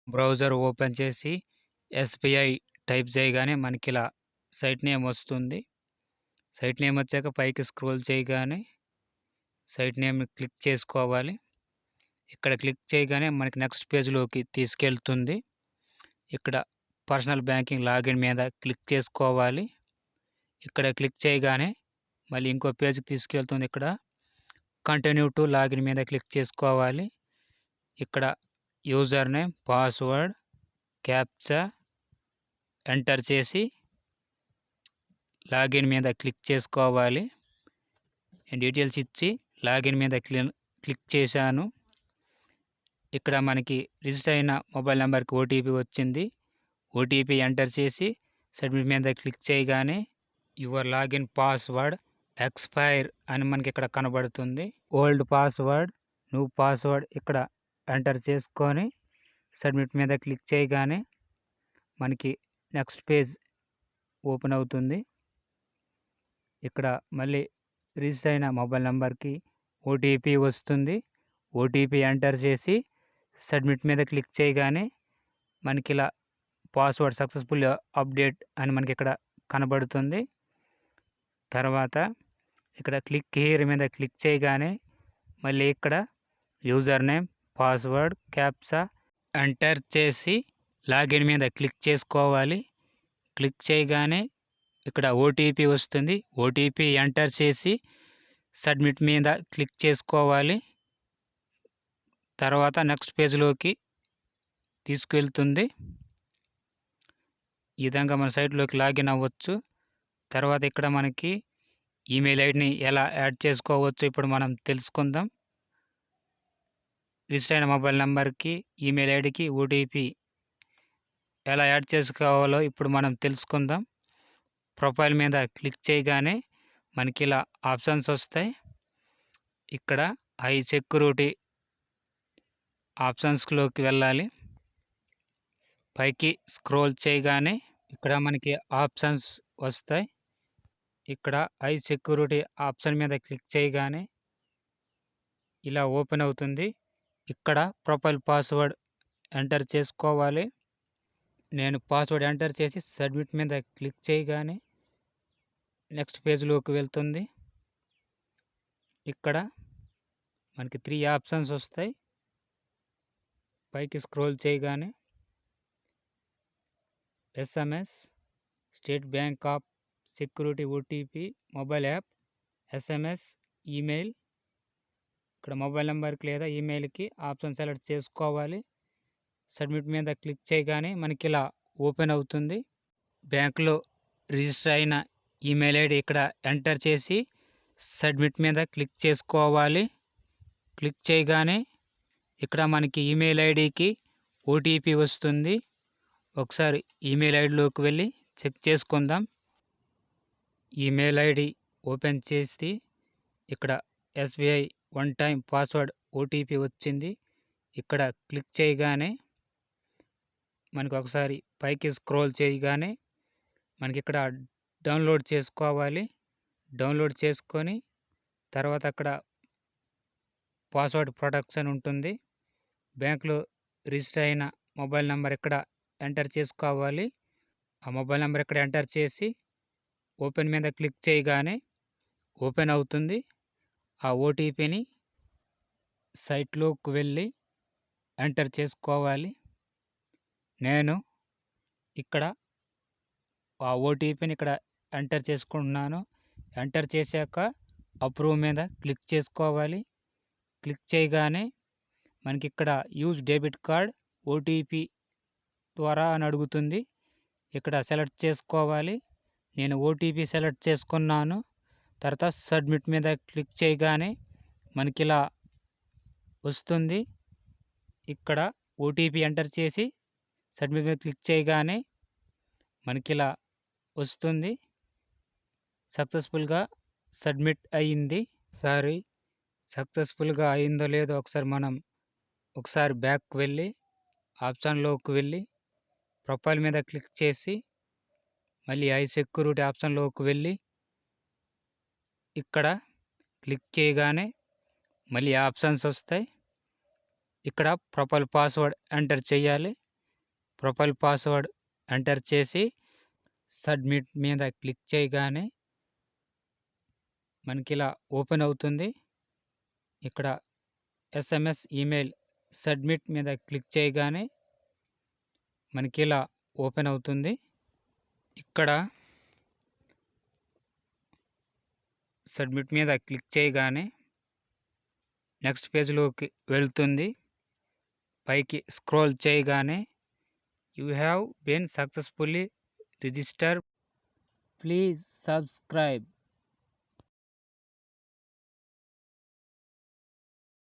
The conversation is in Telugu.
బ్రౌజర్ ఓపెన్ చేసి ఎస్‌బీఐ టైప్ చేయగానే మనకిలా సైట్ నేమ్ వస్తుంది. సైట్ నేమ్ వచ్చాక పైకి స్క్రోల్ చేయగానే సైట్ నేమ్‌ని క్లిక్ చేసుకోవాలి. ఇక్కడ క్లిక్ చేయగానే మనకి నెక్స్ట్ పేజ్‌లోకి తీసుకెళ్తుంది. ఇక్కడ పర్సనల్ బ్యాంకింగ్ లాగిన్ మీద క్లిక్ చేసుకోవాలి. ఇక్కడ క్లిక్ చేయగానే మళ్ళీ ఇంకో పేజ్‌కి తీసుకెళ్తుంది. ఇక్కడ కంటిన్యూ టు లాగిన్ మీద క్లిక్ చేసుకోవాలి. ఇక్కడ user name, password, captcha enter చేసి లాగిన్ మీద క్లిక్ చేసుకోవాలి. డీటెయిల్స్ ఇచ్చి లాగిన్ మీద క్లిక్ చేశాను. ఇక్కడ మనకి రిజిస్టర్ అయిన మొబైల్ నెంబర్కి ఓటీపీ వచ్చింది. ఓటీపీ ఎంటర్ చేసి సబ్మిట్ మీద క్లిక్ చేయగానే యువర్ లాగిన్ పాస్వర్డ్ ఎక్స్పైర్ అని మనకి ఇక్కడ కనబడుతుంది. ఓల్డ్ పాస్వర్డ్, న్యూ పాస్వర్డ్ ఇక్కడ ఎంటర్ చేసుకొని సబ్మిట్ మీద క్లిక్ చేయగానే మనకి నెక్స్ట్ పేజ్ ఓపెన్ అవుతుంది. ఇక్కడ మళ్ళీ రిజిస్టర్ అయిన మొబైల్ నెంబర్కి ఓటీపీ వస్తుంది. ఓటీపీ ఎంటర్ చేసి సబ్మిట్ మీద క్లిక్ చేయగానే మనకి ఇలా పాస్వర్డ్ సక్సెస్ఫుల్ అప్డేట్ అని మనకి ఇక్కడ కనబడుతుంది. తర్వాత ఇక్కడ క్లిక్ హియర్ మీద క్లిక్ చేయగానే మళ్ళీ ఇక్కడ user name, password, captcha enter చేసి లాగిన్ మీద క్లిక్ చేసుకోవాలి. క్లిక్ చేయగానే ఇక్కడ ఓటీపీ వస్తుంది. ఓటీపీ ఎంటర్ చేసి సబ్మిట్ మీద క్లిక్ చేసుకోవాలి. తర్వాత నెక్స్ట్ పేజ్‌లోకి తీసుకెళ్తుంది. ఈ విధంగా మన సైట్‌లోకి లాగిన్ అవ్వచ్చు. తర్వాత ఇక్కడ మనకి ఈమెయిల్ ఐడిని ఎలా యాడ్ చేసుకోవచ్చో ఇప్పుడు మనం తెలుసుకుందాం. రిజిస్టర్ అయిన మొబైల్ నెంబర్కి, ఈమెయిల్ ఐడికి ఓటీపీ ఎలా యాడ్ చేసుకోవాలో ఇప్పుడు మనం తెలుసుకుందాం. ప్రొఫైల్ మీద క్లిక్ చేయగానే మనకి ఇలా ఆప్షన్స్ వస్తాయి. ఇక్కడ హై సెక్యూరిటీ ఆప్షన్స్‌లోకి వెళ్ళాలి. పైకి స్క్రోల్ చేయగానే ఇక్కడ మనకి ఆప్షన్స్ వస్తాయి. ఇక్కడ హై సెక్యూరిటీ ఆప్షన్ మీద క్లిక్ చేయగానే ఇలా ఓపెన్ అవుతుంది. ఇక్కడ ప్రొఫైల్ పాస్వర్డ్ ఎంటర్ చేసుకోవాలి. నేను పాస్వర్డ్ ఎంటర్ చేసి సబ్మిట్ మీద క్లిక్ చేయగానే నెక్స్ట్ పేజ్‌లోకి వెళ్తుంది. ఇక్కడ మనకి 3 ఆప్షన్స్ వస్తాయి. పైకి స్క్రోల్ చేయగానే SMS, state bank of security OTP, mobile app, SMS, email. ఇక్కడ మొబైల్ నెంబర్కి లేదా ఈమెయిల్కి ఆప్షన్ సెలెక్ట్ చేసుకోవాలి. సబ్మిట్ మీద క్లిక్ చేయగానే మనకి ఇలా ఓపెన్ అవుతుంది. బ్యాంకులో రిజిస్టర్ అయిన ఈమెయిల్ ఐడి ఇక్కడ ఎంటర్ చేసి సబ్మిట్ మీద క్లిక్ చేసుకోవాలి. క్లిక్ చేయగానే ఇక్కడ మనకి ఈమెయిల్ ఐడికి ఓటీపీ వస్తుంది. ఒకసారి ఈమెయిల్ ఐడిలోకి వెళ్ళి చెక్ చేసుకుందాం. ఈమెయిల్ ఐడి ఓపెన్ చేసి ఇక్కడ SBI one time password OTP వచ్చింది. ఇక్కడ క్లిక్ చేయగానే మనకి ఒకసారి పైకి స్క్రోల్ చేయగానే మనకి ఇక్కడ డౌన్లోడ్ చేసుకోవాలి. డౌన్లోడ్ చేసుకొని తర్వాత అక్కడ పాస్వర్డ్ ప్రొటెక్షన్ ఉంటుంది. బ్యాంకులో రిజిస్టర్ అయిన మొబైల్ నెంబర్ ఇక్కడ ఎంటర్ చేసుకోవాలి. ఆ మొబైల్ నెంబర్ ఇక్కడ ఎంటర్ చేసి ఓపెన్ మీద క్లిక్ చేయగానే ఓపెన్ అవుతుంది. ఆ ఓటీపీని సైట్లోకి వెళ్ళి ఎంటర్ చేసుకోవాలి. నేను ఇక్కడ ఆ ఓటీపీని ఇక్కడ ఎంటర్ చేసుకుంటున్నాను. ఎంటర్ చేశాక అప్రూవ్ మీద క్లిక్ చేసుకోవాలి. క్లిక్ చేయగానే మనకి ఇక్కడ యూజ్ డెబిట్ కార్డ్ ఓటీపీ ద్వారా అని అడుగుతుంది. ఇక్కడ సెలెక్ట్ చేసుకోవాలి. నేను ఓటీపీ సెలెక్ట్ చేసుకున్నాను. తర్వాత సబ్మిట్ మీద క్లిక్ చేయగానే మనకి ఇలా వస్తుంది. ఇక్కడ ఓటీపీ ఎంటర్ చేసి సబ్మిట్ మీద క్లిక్ చేయగానే మనకి ఇలా వస్తుంది. సక్సెస్ఫుల్గా సబ్మిట్ అయ్యింది. సక్సెస్ఫుల్గా అయిందో లేదో ఒకసారి బ్యాక్ వెళ్ళి ఆప్షన్లోకి వెళ్ళి ప్రొఫైల్ మీద క్లిక్ చేసి మళ్ళీ హై సెక్యూరిటీ ఆప్షన్లోకి వెళ్ళి ఇక్కడ క్లిక్ చేయగానే మళ్ళీ ఆప్షన్స్ వస్తాయి. ఇక్కడ ప్రొఫైల్ పాస్వర్డ్ ఎంటర్ చేయాలి. ప్రొఫైల్ పాస్వర్డ్ ఎంటర్ చేసి సబ్మిట్ మీద క్లిక్ చేయగానే మనకిలా ఓపెన్ అవుతుంది. ఇక్కడ ఎస్ఎంఎస్, ఈమెయిల్ సబ్మిట్ మీద క్లిక్ చేయగానే మనకిలా ఓపెన్ అవుతుంది. ఇక్కడ సబ్మిట్ మీద క్లిక్ చేయగానే నెక్స్ట్ పేజ్‌లోకి వెళ్తుంది. పైకి స్క్రోల్ చేయగానే you have been successfully register. Please subscribe.